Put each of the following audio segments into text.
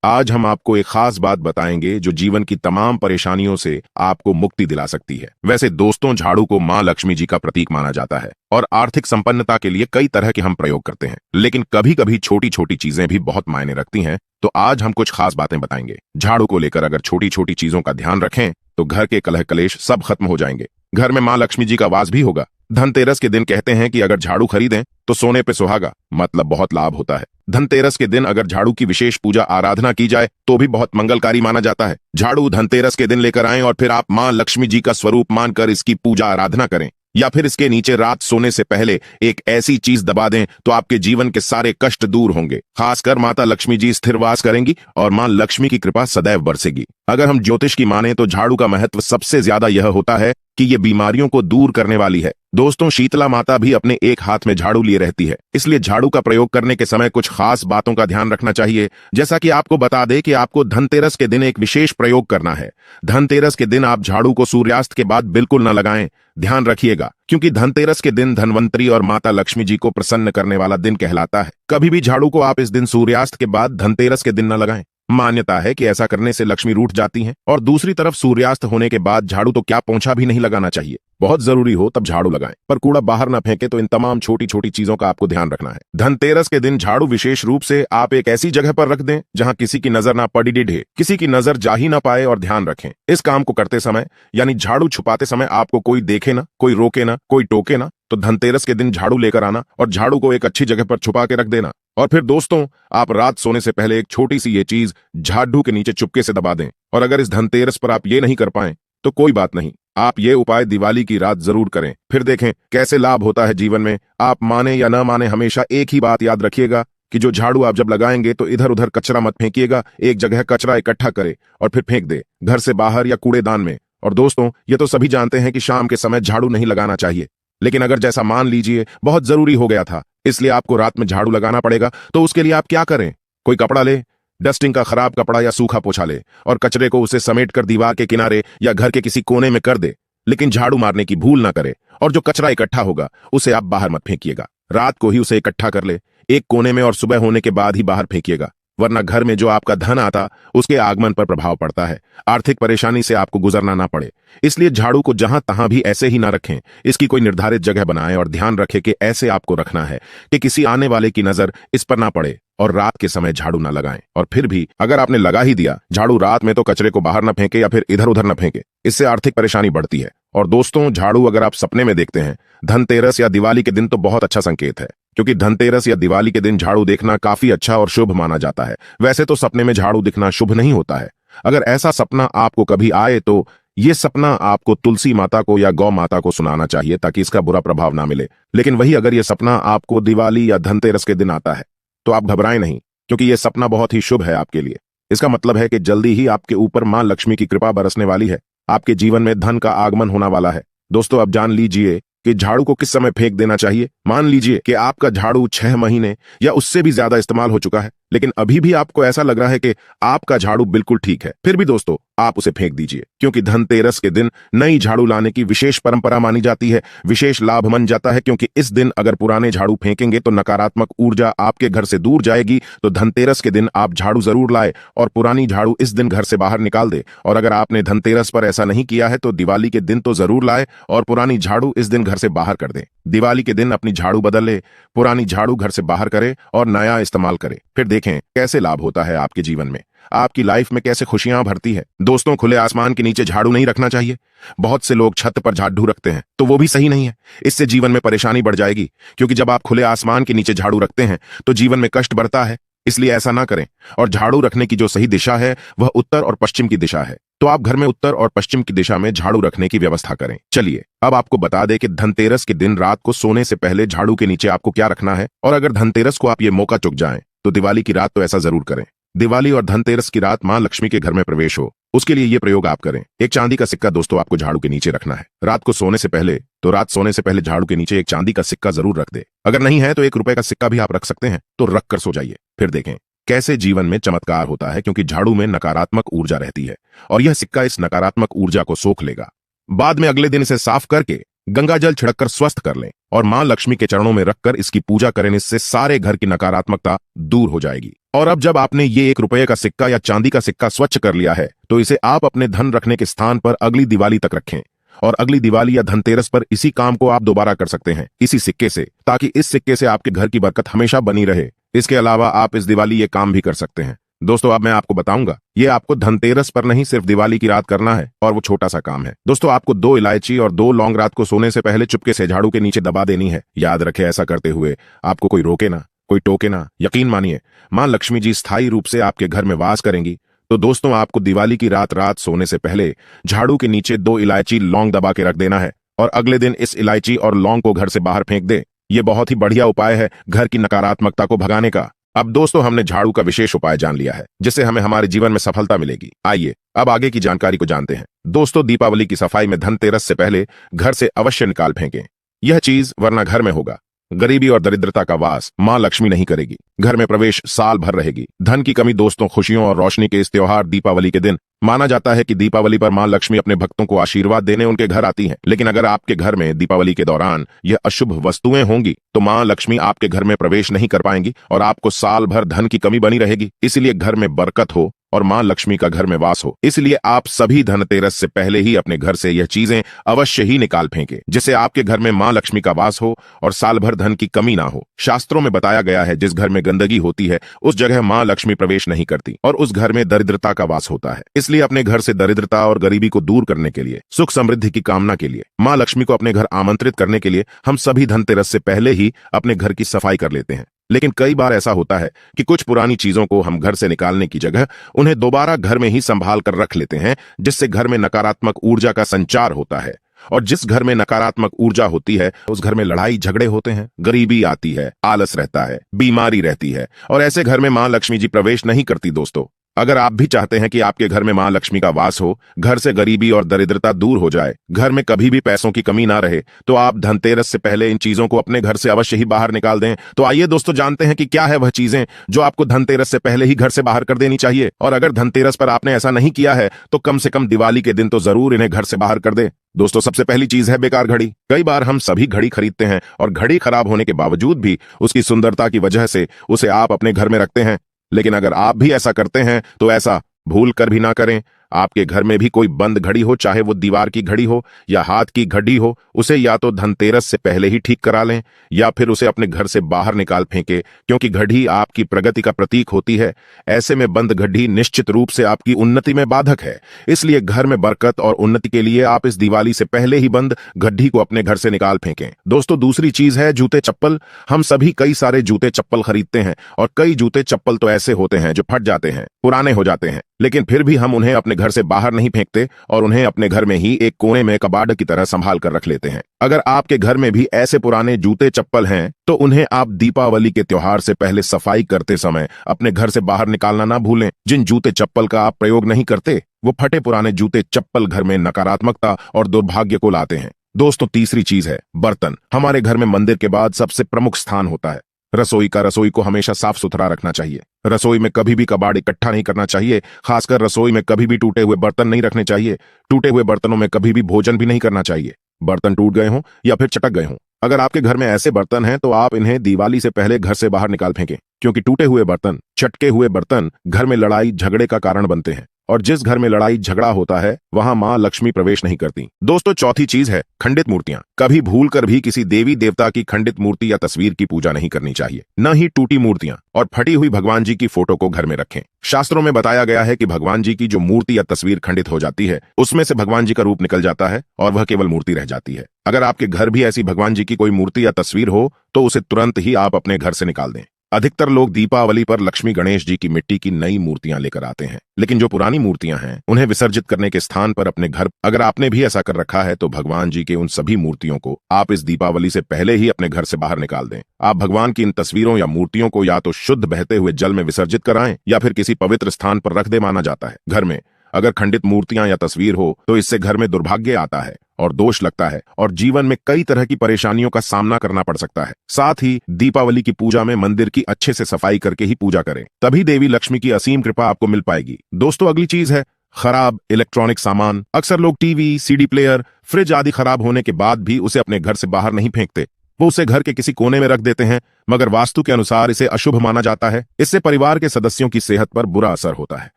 आज हम आपको एक खास बात बताएंगे जो जीवन की तमाम परेशानियों से आपको मुक्ति दिला सकती है। वैसे दोस्तों, झाड़ू को मां लक्ष्मी जी का प्रतीक माना जाता है और आर्थिक संपन्नता के लिए कई तरह के हम प्रयोग करते हैं, लेकिन कभी कभी छोटी छोटी चीजें भी बहुत मायने रखती हैं। तो आज हम कुछ खास बातें बताएंगे। झाड़ू को लेकर अगर छोटी छोटी चीजों का ध्यान रखें तो घर के कलह कलेश सब खत्म हो जाएंगे। घर में मां लक्ष्मी जी का वास भी होगा। धनतेरस के दिन कहते हैं कि अगर झाड़ू खरीदें तो सोने पे सुहागा, मतलब बहुत लाभ होता है। धनतेरस के दिन अगर झाड़ू की विशेष पूजा आराधना की जाए तो भी बहुत मंगलकारी माना जाता है। झाड़ू धनतेरस के दिन लेकर आएं और फिर आप मां लक्ष्मी जी का स्वरूप मानकर इसकी पूजा आराधना करें, या फिर इसके नीचे रात सोने से पहले एक ऐसी चीज दबा दें तो आपके जीवन के सारे कष्ट दूर होंगे। खासकर माता लक्ष्मी जी स्थिर वास करेंगी और मां लक्ष्मी की कृपा सदैव बरसेगी। अगर हम ज्योतिष की माने तो झाड़ू का महत्व सबसे ज्यादा यह होता है कि ये बीमारियों को दूर करने वाली है। दोस्तों, शीतला माता भी अपने एक हाथ में झाड़ू लिए रहती है, इसलिए झाड़ू का प्रयोग करने के समय कुछ खास बातों का ध्यान रखना चाहिए। जैसा कि आपको बता दें कि आपको धनतेरस के दिन एक विशेष प्रयोग करना है। धनतेरस के दिन आप झाड़ू को सूर्यास्त के बाद बिल्कुल न लगाएं। ध्यान रखिएगा, क्योंकि धनतेरस के दिन धनवंतरी और माता लक्ष्मी जी को प्रसन्न करने वाला दिन कहलाता है। कभी भी झाड़ू को आप इस दिन सूर्यास्त के बाद धनतेरस के दिन न लगाएं। मान्यता है कि ऐसा करने से लक्ष्मी रूठ जाती हैं। और दूसरी तरफ सूर्यास्त होने के बाद झाड़ू तो क्या पोंछा भी नहीं लगाना चाहिए। बहुत जरूरी हो तब झाड़ू लगाएं, पर कूड़ा बाहर न फेंके। तो इन तमाम छोटी छोटी चीजों का आपको ध्यान रखना है। धनतेरस के दिन झाड़ू विशेष रूप से आप एक ऐसी जगह पर रख दें जहां किसी की नजर ना पड़ी ढे, किसी की नजर जा ही ना पाए। और ध्यान रखें, इस काम को करते समय यानी झाड़ू छुपाते समय आपको कोई देखे ना, कोई रोके ना, कोई टोके ना। तो धनतेरस के दिन झाड़ू लेकर आना और झाड़ू को एक अच्छी जगह पर छुपा के रख देना। और फिर दोस्तों, आप रात सोने से पहले एक छोटी सी ये चीज झाड़ू के नीचे चुपके से दबा दें। और अगर इस धनतेरस पर आप ये नहीं कर पाए तो कोई बात नहीं, आप ये उपाय दिवाली की रात जरूर करें, फिर देखें कैसे लाभ होता है जीवन में। आप माने या न माने, हमेशा एक ही बात याद रखिएगा कि जो झाड़ू आप जब लगाएंगे तो इधर उधर कचरा मत फेंकिएगा। एक जगह कचरा इकट्ठा करे और फिर फेंक दे, घर से बाहर या कूड़ेदान में। और दोस्तों, ये तो सभी जानते हैं कि शाम के समय झाड़ू नहीं लगाना चाहिए, लेकिन अगर जैसा मान लीजिए बहुत जरूरी हो गया था इसलिए आपको रात में झाड़ू लगाना पड़ेगा, तो उसके लिए आप क्या करें? कोई कपड़ा ले, डस्टिंग का खराब कपड़ा या सूखा पोछा ले और कचरे को उसे समेट कर दीवार के किनारे या घर के किसी कोने में कर दे, लेकिन झाड़ू मारने की भूल ना करे। और जो कचरा इकट्ठा होगा उसे आप बाहर मत फेंकिएगा, रात को ही उसे इकट्ठा कर ले एक कोने में और सुबह होने के बाद ही बाहर फेंकिएगा, वरना घर में जो आपका धन आता उसके आगमन पर प्रभाव पड़ता है। आर्थिक परेशानी से आपको गुजरना ना पड़े, इसलिए झाड़ू को जहां तहां भी ऐसे ही ना रखें। इसकी कोई निर्धारित जगह बनाएं और ध्यान रखें कि ऐसे आपको रखना है कि किसी आने वाले की नजर इस पर ना पड़े। और रात के समय झाड़ू ना लगाएं। और फिर भी अगर आपने लगा ही दिया झाड़ू रात में, तो कचरे को बाहर ना फेंके या फिर इधर उधर ना फेंके, इससे आर्थिक परेशानी बढ़ती है। और दोस्तों, झाड़ू अगर आप सपने में देखते हैं धनतेरस या दिवाली के दिन तो बहुत अच्छा संकेत है, क्योंकि धनतेरस या दिवाली के दिन झाड़ू देखना काफी अच्छा और शुभ माना जाता है। वैसे तो सपने में झाड़ू दिखना शुभ नहीं होता है। अगर ऐसा सपना आपको कभी आए तो ये सपना आपको तुलसी माता को या गौ माता को सुनाना चाहिए, ताकि इसका बुरा प्रभाव ना मिले। लेकिन वही अगर ये सपना आपको दिवाली या धनतेरस के दिन आता है तो आप घबराएं नहीं, क्योंकि यह सपना बहुत ही शुभ है आपके लिए। इसका मतलब है कि जल्दी ही आपके ऊपर मां लक्ष्मी की कृपा बरसने वाली है। आपके जीवन में धन का आगमन होने वाला है। दोस्तों, अब जान लीजिए कि झाड़ू को किस समय फेंक देना चाहिए। मान लीजिए कि आपका झाड़ू 6 महीने या उससे भी ज्यादा इस्तेमाल हो चुका है, लेकिन अभी भी आपको ऐसा लग रहा है कि आपका झाड़ू बिल्कुल ठीक है, फिर भी दोस्तों आप उसे फेंक दीजिए, क्योंकि धनतेरस के दिन नई झाड़ू लाने की विशेष परंपरा मानी जाती है। विशेष लाभ मन जाता है, क्योंकि इस दिन अगर पुराने झाड़ू फेंकेंगे तो नकारात्मक ऊर्जा आपके घर से दूर जाएगी। तो धनतेरस के दिन आप झाड़ू जरूर लाए और पुरानी झाड़ू इस दिन घर से बाहर निकाल दे। और अगर आपने धनतेरस पर ऐसा नहीं किया है तो दिवाली के दिन तो जरूर लाए और पुरानी झाड़ू इस दिन घर से बाहर कर दे। दिवाली के दिन अपनी झाड़ू बदल ले, पुरानी झाड़ू घर से बाहर करे और नया इस्तेमाल करे, फिर देखें कैसे लाभ होता है आपके जीवन में, आपकी लाइफ में कैसे खुशियां भरती है। दोस्तों, खुले आसमान के नीचे झाड़ू नहीं रखना चाहिए। बहुत से लोग छत पर झाड़ू रखते हैं, तो वो भी सही नहीं है। इससे जीवन में परेशानी बढ़ जाएगी, क्योंकि जब आप खुले आसमान के नीचे झाड़ू रखते हैं तो जीवन में कष्ट बढ़ता है, इसलिए ऐसा ना करें। और झाड़ू रखने की जो सही दिशा है वह उत्तर और पश्चिम की दिशा है, तो आप घर में उत्तर और पश्चिम की दिशा में झाड़ू रखने की व्यवस्था करें। चलिए अब आपको बता दें कि धनतेरस के दिन रात को सोने से पहले झाड़ू के नीचे आपको क्या रखना है। और अगर धनतेरस को आप ये मौका चुक जाएं तो दिवाली की रात तो ऐसा जरूर करें। दिवाली और धनतेरस की रात मां लक्ष्मी के घर में प्रवेश हो, उसके लिए ये प्रयोग आप करें। एक चांदी का सिक्का दोस्तों आपको झाड़ू के नीचे रखना है। रात को सोने से पहले, तो रात सोने से पहले झाड़ू के नीचे एक चांदी का सिक्का जरूर रख दे। अगर नहीं है तो 1 रुपए का सिक्का भी आप रख सकते हैं, तो रख कर सो जाइए। फिर देखें कैसे जीवन में चमत्कार होता है, क्योंकि झाड़ू में नकारात्मक ऊर्जा रहती है और यह सिक्का इस नकारात्मक ऊर्जा को सोख लेगा। बाद में अगले दिन इसे साफ करके गंगा जल छिड़ककर स्वस्थ कर लें और मां लक्ष्मी के चरणों में रखकर इसकी पूजा करें। इससे सारे घर की नकारात्मकता दूर हो जाएगी। और अब जब आपने ये 1 रुपये का सिक्का या चांदी का सिक्का स्वच्छ कर लिया है तो इसे आप अपने धन रखने के स्थान पर अगली दिवाली तक रखें और अगली दिवाली या धनतेरस पर इसी काम को आप दोबारा कर सकते हैं इसी सिक्के से, ताकि इस सिक्के से आपके घर की बरकत हमेशा बनी रहे। इसके अलावा आप इस दिवाली ये काम भी कर सकते हैं। दोस्तों अब मैं आपको बताऊंगा, ये आपको धनतेरस पर नहीं सिर्फ दिवाली की रात करना है और वो छोटा सा काम है। दोस्तों आपको 2 इलायची और 2 लौंग रात को सोने से पहले चुपके से झाड़ू के नीचे दबा देनी है। याद रखें, ऐसा करते हुए आपको कोई रोके ना, कोई टोके ना। यकीन मानिए, मां लक्ष्मी जी स्थायी रूप से आपके घर में वास करेंगी। तो दोस्तों आपको दिवाली की रात सोने से पहले झाड़ू के नीचे 2 इलायची लौंग दबा के रख देना है और अगले दिन इस इलायची और लौंग को घर से बाहर फेंक दे। ये बहुत ही बढ़िया उपाय है घर की नकारात्मकता को भगाने का। अब दोस्तों हमने झाड़ू का विशेष उपाय जान लिया है जिससे हमें हमारे जीवन में सफलता मिलेगी। आइए अब आगे की जानकारी को जानते हैं। दोस्तों दीपावली की सफाई में धनतेरस से पहले घर से अवश्य निकाल फेंकें यह चीज, वरना घर में होगा गरीबी और दरिद्रता का वास। मां लक्ष्मी नहीं करेगी, घर में प्रवेश साल भर रहेगी। धन की कमी। दोस्तों खुशियों और रोशनी के इस त्योहार दीपावली के दिन माना जाता है कि दीपावली पर मां लक्ष्मी अपने भक्तों को आशीर्वाद देने उनके घर आती हैं। लेकिन अगर आपके घर में दीपावली के दौरान यह अशुभ वस्तुएं होंगी तो मां लक्ष्मी आपके घर में प्रवेश नहीं कर पाएंगी और आपको साल भर धन की कमी बनी रहेगी। इसलिए घर में बरकत हो और मां लक्ष्मी का घर में वास हो, इसलिए आप सभी धनतेरस से पहले ही अपने घर से यह चीजें अवश्य ही निकाल फेंकें जिससे आपके घर में मां लक्ष्मी का वास हो और साल भर धन की कमी ना हो। शास्त्रों में बताया गया है जिस घर में गंदगी होती है उस जगह मां लक्ष्मी प्रवेश नहीं करती और उस घर में दरिद्रता का वास होता है। इसलिए अपने घर से दरिद्रता और गरीबी को दूर करने के लिए, सुख समृद्धि की कामना के लिए, मां लक्ष्मी को अपने घर आमंत्रित करने के लिए हम सभी धनतेरस से पहले ही अपने घर की सफाई कर लेते हैं। लेकिन कई बार ऐसा होता है कि कुछ पुरानी चीजों को हम घर से निकालने की जगह उन्हें दोबारा घर में ही संभाल कर रख लेते हैं जिससे घर में नकारात्मक ऊर्जा का संचार होता है। और जिस घर में नकारात्मक ऊर्जा होती है उस घर में लड़ाई झगड़े होते हैं, गरीबी आती है, आलस रहता है, बीमारी रहती है और ऐसे घर में मां लक्ष्मी जी प्रवेश नहीं करती। दोस्तों अगर आप भी चाहते हैं कि आपके घर में मां लक्ष्मी का वास हो, घर से गरीबी और दरिद्रता दूर हो जाए, घर में कभी भी पैसों की कमी ना रहे, तो आप धनतेरस से पहले इन चीजों को अपने घर से अवश्य ही बाहर निकाल दें। तो आइए दोस्तों जानते हैं कि क्या है वह चीजें जो आपको धनतेरस से पहले ही घर से बाहर कर देनी चाहिए। और अगर धनतेरस पर आपने ऐसा नहीं किया है तो कम से कम दिवाली के दिन तो जरूर इन्हें घर से बाहर कर दें। दोस्तों सबसे पहली चीज है बेकार घड़ी। कई बार हम सभी घड़ी खरीदते हैं और घड़ी खराब होने के बावजूद भी उसकी सुंदरता की वजह से उसे आप अपने घर में रखते हैं। लेकिन अगर आप भी ऐसा करते हैं तो ऐसा भूल कर भी ना करें। आपके घर में भी कोई बंद घड़ी हो, चाहे वो दीवार की घड़ी हो या हाथ की घड़ी हो, उसे या तो धनतेरस से पहले ही ठीक करा लें या फिर उसे अपने घर से बाहर निकाल फेंके, क्योंकि घड़ी आपकी प्रगति का प्रतीक होती है। ऐसे में बंद घड़ी निश्चित रूप से आपकी उन्नति में बाधक है। इसलिए घर में बरकत और उन्नति के लिए आप इस दिवाली से पहले ही बंद घड़ी को अपने घर से निकाल फेंकें। दोस्तों दूसरी चीज है जूते चप्पल। हम सभी कई सारे जूते चप्पल खरीदते हैं और कई जूते चप्पल तो ऐसे होते हैं जो फट जाते हैं, पुराने हो जाते हैं, लेकिन फिर भी हम उन्हें अपने घर से बाहर नहीं फेंकते और उन्हें अपने घर में ही एक कोने में कबाड़ की तरह संभाल कर रख लेते हैं। अगर आपके घर में भी ऐसे पुराने जूते चप्पल हैं तो उन्हें आप दीपावली के त्योहार से पहले सफाई करते समय अपने घर से बाहर निकालना ना भूलें। जिन जूते चप्पल का आप प्रयोग नहीं करते वो फटे पुराने जूते चप्पल घर में नकारात्मकता और दुर्भाग्य को लाते हैं। दोस्तों तीसरी चीज है बर्तन। हमारे घर में मंदिर के बाद सबसे प्रमुख स्थान होता है रसोई का। रसोई को हमेशा साफ सुथरा रखना चाहिए। रसोई में कभी भी कबाड़ इकट्ठा नहीं करना चाहिए। खासकर रसोई में कभी भी टूटे हुए बर्तन नहीं रखने चाहिए। टूटे हुए बर्तनों में कभी भी भोजन भी नहीं करना चाहिए। बर्तन टूट गए हों या फिर चटक गए हों, अगर आपके घर में ऐसे बर्तन हैं तो आप इन्हें दिवाली से पहले घर से बाहर निकाल फेंकें, क्योंकि टूटे हुए बर्तन, चटके हुए बर्तन घर में लड़ाई झगड़े का कारण बनते हैं और जिस घर में लड़ाई झगड़ा होता है वहां मां लक्ष्मी प्रवेश नहीं करती। दोस्तों चौथी चीज है खंडित मूर्तियां। कभी भूल कर भी किसी देवी देवता की खंडित मूर्ति या तस्वीर की पूजा नहीं करनी चाहिए। न ही टूटी मूर्तियां और फटी हुई भगवान जी की फोटो को घर में रखें। शास्त्रों में बताया गया है कि भगवान जी की जो मूर्ति या तस्वीर खंडित हो जाती है उसमें से भगवान जी का रूप निकल जाता है और वह केवल मूर्ति रह जाती है। अगर आपके घर भी ऐसी भगवान जी की कोई मूर्ति या तस्वीर हो तो उसे तुरंत ही आप अपने घर से निकाल दें। अधिकतर लोग दीपावली पर लक्ष्मी गणेश जी की मिट्टी की नई मूर्तियां लेकर आते हैं, लेकिन जो पुरानी मूर्तियां हैं उन्हें विसर्जित करने के स्थान पर अपने घर, अगर आपने भी ऐसा कर रखा है तो भगवान जी के उन सभी मूर्तियों को आप इस दीपावली से पहले ही अपने घर से बाहर निकाल दें। आप भगवान की इन तस्वीरों या मूर्तियों को या तो शुद्ध बहते हुए जल में विसर्जित कराएं या फिर किसी पवित्र स्थान पर रख दे। माना जाता है घर में अगर खंडित मूर्तियां या तस्वीर हो तो इससे घर में दुर्भाग्य आता है और दोष लगता है और जीवन में कई तरह की परेशानियों का सामना करना पड़ सकता है। साथ ही दीपावली की पूजा में मंदिर की अच्छे से सफाई करके ही पूजा करें, तभी देवी लक्ष्मी की असीम कृपा आपको मिल पाएगी। दोस्तों अगली चीज है खराब इलेक्ट्रॉनिक सामान। अक्सर लोग टीवी, सीडी प्लेयर, फ्रिज आदि खराब होने के बाद भी उसे अपने घर से बाहर नहीं फेंकते। वो उसे घर के किसी कोने में रख देते हैं, मगर वास्तु के अनुसार इसे अशुभ माना जाता है। इससे परिवार के सदस्यों की सेहत पर बुरा असर होता है।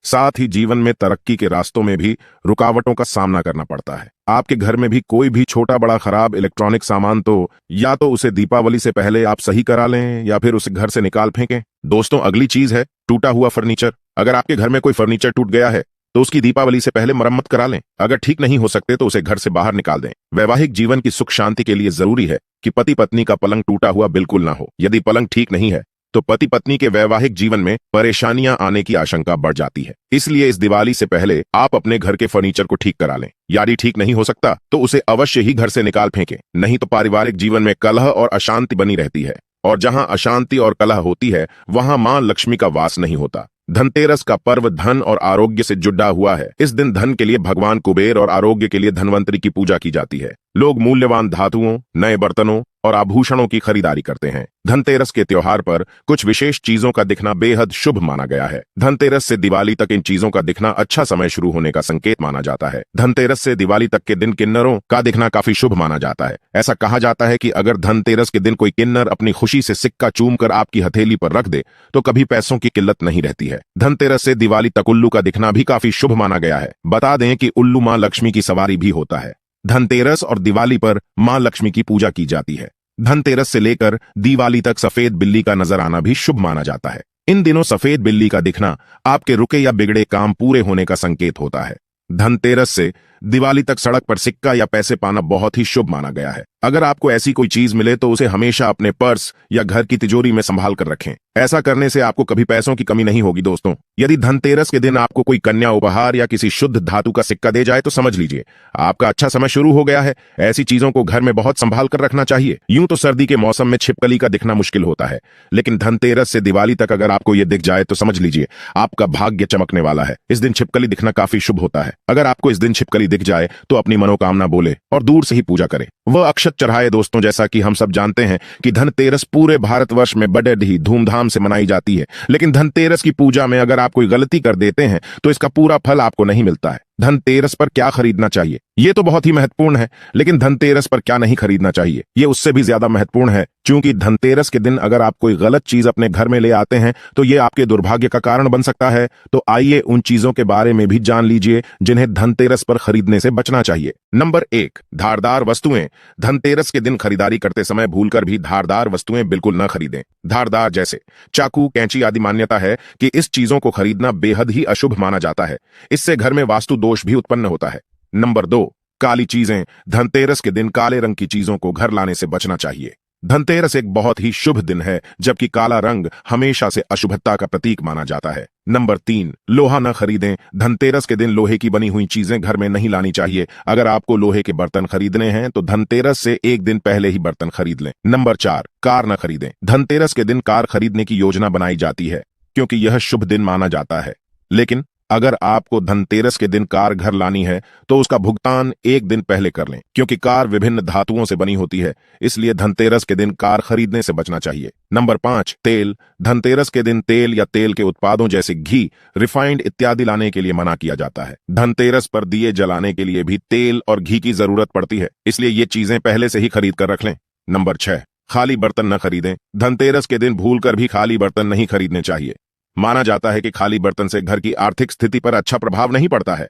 साथ ही जीवन में तरक्की के रास्तों में भी रुकावटों का सामना करना पड़ता है। आपके घर में भी कोई भी छोटा बड़ा खराब इलेक्ट्रॉनिक सामान तो या तो उसे दीपावली से पहले आप सही करा लें या फिर उसे घर से निकाल फेंकें। दोस्तों, अगली चीज है टूटा हुआ फर्नीचर। अगर आपके घर में कोई फर्नीचर टूट गया है तो उसकी दीपावली से पहले मरम्मत करा लें। अगर ठीक नहीं हो सकते तो उसे घर से बाहर निकाल दें। वैवाहिक जीवन की सुख शांति के लिए जरूरी है कि पति पत्नी का पलंग टूटा हुआ बिल्कुल ना हो। यदि पलंग ठीक नहीं है तो पति पत्नी के वैवाहिक जीवन में परेशानियां आने की आशंका बढ़ जाती है। इसलिए इस दिवाली से पहले आप अपने घर के फर्नीचर को ठीक करा लें। यदि ठीक नहीं हो सकता तो उसे अवश्य ही घर से निकाल फेंकें, नहीं तो पारिवारिक जीवन में कलह और अशांति बनी रहती है, और जहां अशांति और कलह होती है वहां मां लक्ष्मी का वास नहीं होता। धनतेरस का पर्व धन और आरोग्य से जुड़ा हुआ है। इस दिन धन के लिए भगवान कुबेर और आरोग्य के लिए धनवंतरी की पूजा की जाती है। लोग मूल्यवान धातुओं, नए बर्तनों और आभूषणों की खरीदारी करते हैं। धनतेरस के त्योहार पर कुछ विशेष चीजों का दिखना बेहद शुभ माना गया है। धनतेरस से दिवाली तक इन चीजों का दिखना अच्छा समय शुरू होने का संकेत माना जाता है। धनतेरस से दिवाली तक के दिन किन्नरों का दिखना काफी शुभ माना जाता है। ऐसा कहा जाता है कि अगर धनतेरस के दिन कोई किन्नर अपनी खुशी से सिक्का चूम कर आपकी हथेली पर रख दे तो कभी पैसों की किल्लत नहीं रहती है। धनतेरस से दिवाली तक उल्लू का दिखना भी काफी शुभ माना गया है। बता दें कि उल्लू मां लक्ष्मी की सवारी भी होता है। धनतेरस और दिवाली पर मां लक्ष्मी की पूजा की जाती है। धनतेरस से लेकर दिवाली तक सफेद बिल्ली का नजर आना भी शुभ माना जाता है। इन दिनों सफेद बिल्ली का दिखना आपके रुके या बिगड़े काम पूरे होने का संकेत होता है। धनतेरस से दिवाली तक सड़क पर सिक्का या पैसे पाना बहुत ही शुभ माना गया है। अगर आपको ऐसी कोई चीज मिले तो उसे हमेशा अपने पर्स या घर की तिजोरी में संभाल कर रखें। ऐसा करने से आपको कभी पैसों की कमी नहीं होगी। दोस्तों, यदि धनतेरस के दिन आपको कोई कन्या उपहार या किसी शुद्ध धातु का सिक्का दे जाए तो समझ लीजिए आपका अच्छा समय शुरू हो गया है। ऐसी चीजों को घर में बहुत संभाल कर रखना चाहिए। यूं तो सर्दी के मौसम में छिपकली का दिखना मुश्किल होता है, लेकिन धनतेरस से दिवाली तक अगर आपको यह दिख जाए तो समझ लीजिए आपका भाग्य चमकने वाला है। इस दिन छिपकली दिखना काफी शुभ होता है। अगर आपको इस दिन छिपकली दिख जाए तो अपनी मनोकामना बोले और दूर से ही पूजा करें, वह अक्षत चढ़ाए। दोस्तों, जैसा कि हम सब जानते हैं कि धनतेरस पूरे भारतवर्ष में बड़े ही धूमधाम से मनाई जाती है, लेकिन धनतेरस की पूजा में अगर आप कोई गलती कर देते हैं तो इसका पूरा फल आपको नहीं मिलता है। धनतेरस पर क्या खरीदना चाहिए ये तो बहुत ही महत्वपूर्ण है, लेकिन धनतेरस पर क्या नहीं खरीदना चाहिए ये उससे भी ज्यादा महत्वपूर्ण है। क्योंकि धनतेरस के दिन अगर आप कोई गलत चीज अपने घर में ले आते हैं तो ये आपके दुर्भाग्य का कारण बन सकता है। तो आइए उन चीजों के बारे में भी जान लीजिए जिन्हें धनतेरस पर खरीदने से बचना चाहिए। नंबर 1, धारदार वस्तुएं। धनतेरस के दिन खरीदारी करते समय भूलकर भी धारदार वस्तुएं बिल्कुल न खरीदें। धारदार जैसे चाकू, कैंची आदि मान्यता है कि इस चीजों को खरीदना बेहद ही अशुभ माना जाता है। इससे घर में वास्तु दोष भी उत्पन्न होता है। नंबर 2, काली चीजें। धनतेरस के दिन काले रंग की चीजों को घर लाने से बचना चाहिए। धनतेरस एक बहुत ही शुभ दिन है, जबकि काला रंग हमेशा से अशुभता का प्रतीक माना जाता है। नंबर 3, लोहा न खरीदें। धनतेरस के दिन लोहे की बनी हुई चीजें घर में नहीं लानी चाहिए। अगर आपको लोहे के बर्तन खरीदने हैं तो धनतेरस से एक दिन पहले ही बर्तन खरीद लें। नंबर 4, कार न खरीदें। धनतेरस के दिन कार खरीदने की योजना बनाई जाती है क्योंकि यह शुभ दिन माना जाता है, लेकिन अगर आपको धनतेरस के दिन कार घर लानी है तो उसका भुगतान एक दिन पहले कर लें, क्योंकि कार विभिन्न धातुओं से बनी होती है, इसलिए धनतेरस के दिन कार खरीदने से बचना चाहिए। नंबर 5, तेल। धनतेरस के दिन तेल या तेल के उत्पादों जैसे घी, रिफाइंड इत्यादि लाने के लिए मना किया जाता है। धनतेरस पर दिए जलाने के लिए भी तेल और घी की जरूरत पड़ती है, इसलिए ये चीजें पहले से ही खरीद कर रख लें। नंबर 6, खाली बर्तन न खरीदें। धनतेरस के दिन भूलकर भी खाली बर्तन नहीं खरीदने चाहिए। माना जाता है कि खाली बर्तन से घर की आर्थिक स्थिति पर अच्छा प्रभाव नहीं पड़ता है,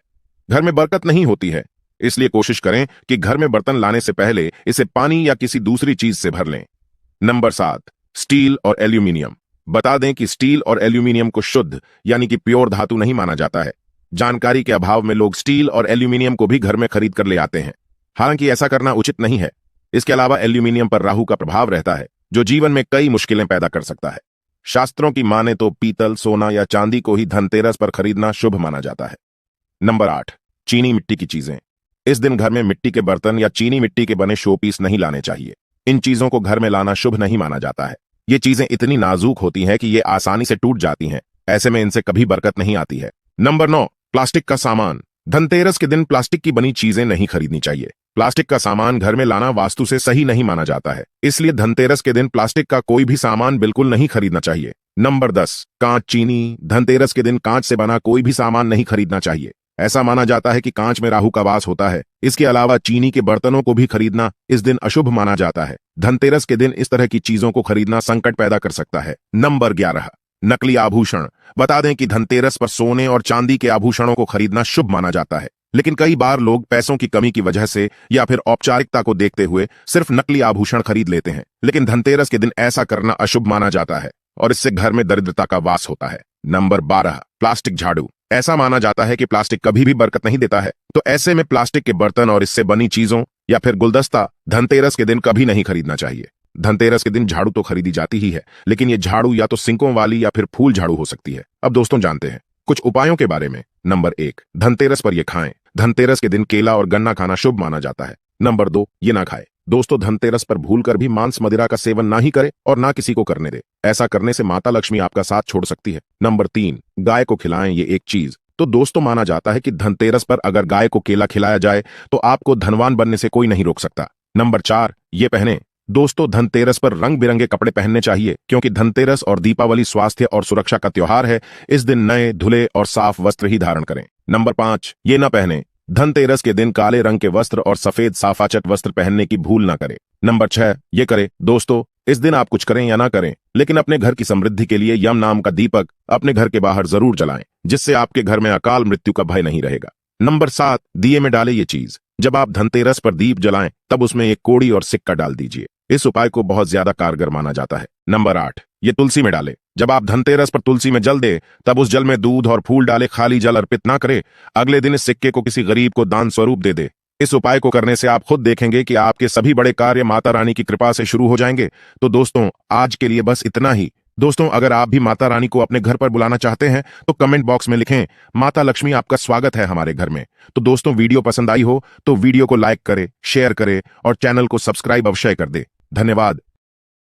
घर में बरकत नहीं होती है। इसलिए कोशिश करें कि घर में बर्तन लाने से पहले इसे पानी या किसी दूसरी चीज से भर लें। नंबर 7, स्टील और एल्यूमिनियम। बता दें कि स्टील और एल्यूमिनियम को शुद्ध यानी कि प्योर धातु नहीं माना जाता है। जानकारी के अभाव में लोग स्टील और एल्यूमिनियम को भी घर में खरीद कर ले आते हैं, हालांकि ऐसा करना उचित नहीं है। इसके अलावा एल्यूमिनियम पर राहु का प्रभाव रहता है, जो जीवन में कई मुश्किलें पैदा कर सकता है। शास्त्रों की माने तो पीतल, सोना या चांदी को ही धनतेरस पर खरीदना शुभ माना जाता है। नंबर 8, चीनी मिट्टी की चीजें। इस दिन घर में मिट्टी के बर्तन या चीनी मिट्टी के बने शोपीस नहीं लाने चाहिए। इन चीजों को घर में लाना शुभ नहीं माना जाता है। ये चीजें इतनी नाजुक होती हैं कि ये आसानी से टूट जाती हैं, ऐसे में इनसे कभी बरकत नहीं आती है। नंबर 9, प्लास्टिक का सामान। धनतेरस के दिन प्लास्टिक की बनी चीजें नहीं खरीदनी चाहिए। प्लास्टिक का सामान घर में लाना वास्तु से सही नहीं माना जाता है, इसलिए धनतेरस के दिन प्लास्टिक का कोई भी सामान बिल्कुल नहीं खरीदना चाहिए। नंबर 10, कांच चीनी। धनतेरस के दिन कांच से बना कोई भी सामान नहीं खरीदना चाहिए। ऐसा माना जाता है कि कांच में राहु का वास होता है। इसके अलावा चीनी के बर्तनों को भी खरीदना इस दिन अशुभ माना जाता है। धनतेरस के दिन इस तरह की चीजों को खरीदना संकट पैदा कर सकता है। नंबर 11, नकली आभूषण। बता दें कि धनतेरस पर सोने और चांदी के आभूषणों को खरीदना शुभ माना जाता है, लेकिन कई बार लोग पैसों की कमी की वजह से या फिर औपचारिकता को देखते हुए सिर्फ नकली आभूषण खरीद लेते हैं। लेकिन धनतेरस के दिन ऐसा करना अशुभ माना जाता है और इससे घर में दरिद्रता का वास होता है। नंबर 12, प्लास्टिक झाड़ू। ऐसा माना जाता है कि प्लास्टिक कभी भी बरकत नहीं देता है, तो ऐसे में प्लास्टिक के बर्तन और इससे बनी चीजों या फिर गुलदस्ता धनतेरस के दिन कभी नहीं खरीदना चाहिए। धनतेरस के दिन झाड़ू तो खरीदी जाती ही है, लेकिन ये झाड़ू या तो सिंकों वाली या फिर फूल झाड़ू हो सकती है। अब दोस्तों जानते हैं कुछ उपायों के बारे में। नंबर 1, धनतेरस पर ये खाएं। धनतेरस के दिन केला और गन्ना खाना शुभ माना जाता है। नंबर 2, ये ना खाए। दोस्तों धनतेरस पर भूलकर भी मांस मदिरा का सेवन ना ही करे और ना किसी को करने दे। ऐसा करने से माता लक्ष्मी आपका साथ छोड़ सकती है। नंबर 3, गाय को खिलाएं ये एक चीज। तो दोस्तों माना जाता है कि धनतेरस पर अगर गाय को केला खिलाया जाए तो आपको धनवान बनने से कोई नहीं रोक सकता। नंबर 4, ये पहने। दोस्तों धनतेरस पर रंग बिरंगे कपड़े पहनने चाहिए, क्योंकि धनतेरस और दीपावली स्वास्थ्य और सुरक्षा का त्योहार है। इस दिन नए धुले और साफ वस्त्र ही धारण करें। नंबर 5, ये ना पहने। धनतेरस के दिन काले रंग के वस्त्र और सफेद साफाचट वस्त्र पहनने की भूल ना करें। नंबर 6, ये करें। दोस्तों इस दिन आप कुछ करें या ना करें, लेकिन अपने घर की समृद्धि के लिए यम नाम का दीपक अपने घर के बाहर जरूर जलाएं, जिससे आपके घर में अकाल मृत्यु का भय नहीं रहेगा। नंबर 7, दिए में डालें ये चीज। जब आप धनतेरस पर दीप जलाएं तब उसमें एक कोड़ी और सिक्का डाल दीजिए। इस उपाय को बहुत ज्यादा कारगर माना जाता है। नंबर 8, ये तुलसी में डाले। जब आप धनतेरस पर तुलसी में जल दे तब उस जल में दूध और फूल डाले, खाली जल अर्पित ना करे। अगले दिन इस सिक्के को किसी गरीब को दान स्वरूप दे दे। इस उपाय को करने से आप खुद देखेंगे कि आपके सभी बड़े कार्य माता रानी की कृपा से शुरू हो जाएंगे। तो दोस्तों आज के लिए बस इतना ही। दोस्तों अगर आप भी माता रानी को अपने घर पर बुलाना चाहते हैं तो कमेंट बॉक्स में लिखें, माता लक्ष्मी आपका स्वागत है हमारे घर में। तो दोस्तों वीडियो पसंद आई हो तो वीडियो को लाइक करें, शेयर करें और चैनल को सब्सक्राइब अवश्य कर दे। धन्यवाद।